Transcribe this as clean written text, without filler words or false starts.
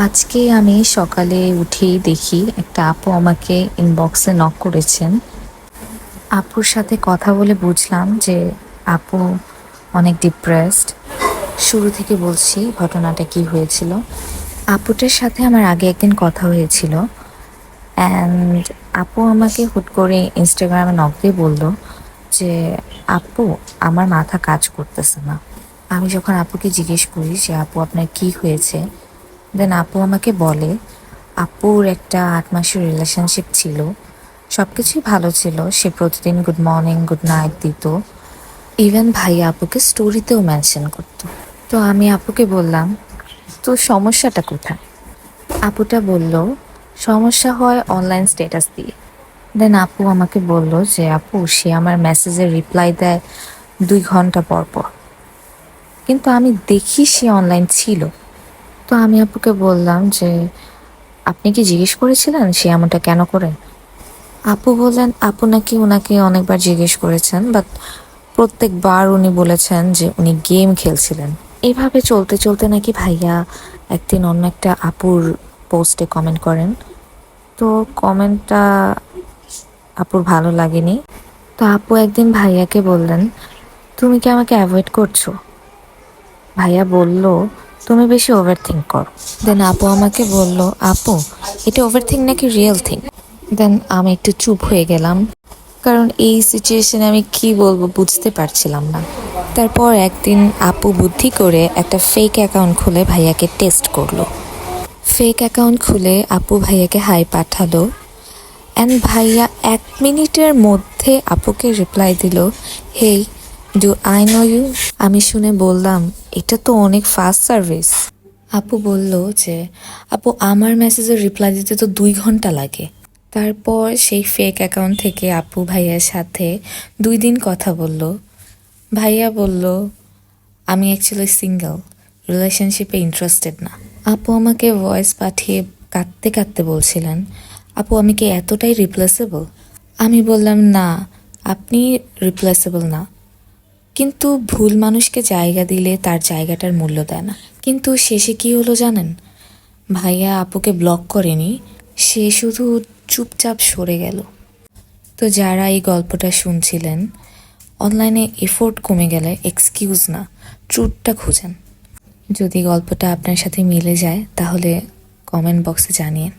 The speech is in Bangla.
আজকে আমি সকালে উঠেই দেখি একটা আপু আমাকে ইনবক্সে নক করেছেন। আপুর সাথে কথা বলে বুঝলাম যে আপু অনেক ডিপ্রেসড। শুরু থেকে বলছি ঘটনাটা কি হয়েছিল। আপুটার সাথে আমার আগে একদিন কথা হয়েছিল অ্যান্ড আপু আমাকে হুট করে ইনস্টাগ্রামে নক দিয়ে বলল যে আপু, আমার মাথা কাজ করতেছে না। আমি যখন আপুকে জিজ্ঞেস করি যে আপু আপনার কি হয়েছে, দেন আপু আমাকে বলে আপুর একটা 8 মাসের রিলেশনশিপ ছিল, সব কিছুই ভালো ছিল। সে প্রতিদিন গুড মর্নিং গুড নাইট দিত, ইভেন ভাইয়া আপুকে স্টোরিতেও মেনশন করতো। তো আমি আপুকে বললাম, তো সমস্যাটা কোথায়? আপুটা বলল সমস্যা হয় অনলাইন স্ট্যাটাস দিয়ে। দেন আপু আমাকে বলল যে আপু, সে আমার মেসেজের রিপ্লাই দেয় 2 ঘন্টা পর পর, কিন্তু আমি দেখি সে অনলাইন ছিল। তো আমি আপুকে বললাম যে আপনি কি জিজ্ঞেস করেছিলেন সে এমনটা কেন করে? আপু বললেন আপু নাকি ওনাকে অনেকবার জিজ্ঞেস করেছেন, বাট প্রত্যেকবার উনি বলেছেন যে উনি গেম খেলছিলেন। এভাবে চলতে চলতে নাকি ভাইয়া একদিন অন্য একটা আপুর পোস্টে কমেন্ট করেন। তো কমেন্টটা আপুর ভালো লাগেনি। তো আপু একদিন ভাইয়াকে বললেন, তুমি কি আমাকে অ্যাভয়েড করছো? ভাইয়া বলল, তুমি বেশি ওভার থিঙ্ক করো। দেন আপু আমাকে বলল, আপু এটা ওভার থিঙ্ক নাকি রিয়েল থিঙ্ক? দেন আমি একটু চুপ হয়ে গেলাম, কারণ এই সিচুয়েশনে আমি কি বলবো বুঝতে পারছিলাম না। তারপর একদিন আপু বুদ্ধি করে একটা ফেক অ্যাকাউন্ট খুলে ভাইয়াকে টেস্ট করলো। ফেক অ্যাকাউন্ট খুলে আপু ভাইয়াকে হাই পাঠালো অ্যান্ড ভাইয়া 1 মিনিটের মধ্যে আপুকে রিপ্লাই দিল, হেই, ডু আই নো ইউ? আমি শুনে বললাম, এটা তো অনেক ফাস্ট সার্ভিস। আপু বলল যে আপু, আমার মেসেজের রিপ্লাই দিতে তো 2 ঘন্টা লাগে। তারপর সেই ফেক অ্যাকাউন্ট থেকে আপু ভাইয়ার সাথে 2 দিন কথা বলল। ভাইয়া বলল, আমি অ্যাকচুয়ালি সিঙ্গেল, রিলেশনশিপে ইন্টারেস্টেড না। আপু আমাকে ভয়েস পাঠিয়ে কাঁদতে কাঁদতে বলছিলেন, আপু আমি কি এতটাই রিপ্লেসেবল? আমি বললাম, না, আপনি রিপ্লেসেবল না, কিন্তু ভুল মানুষকে জায়গা দিলে তার জায়গাটার মূল্য দেয় না। কিন্তু শেষে কি হলো জানেন? ভাইয়া আপুকে ব্লক করেনি, সে শুধু চুপচাপ সরে গেল। তো যারা এই গল্পটা শুনছিলেন, অনলাইনে এফোর্ট কমে গেলে এক্সকিউজ না, ট্রুথটা খুঁজেন। যদি গল্পটা আপনার সাথে মিলে যায় তাহলে কমেন্ট বক্সে জানিয়েন।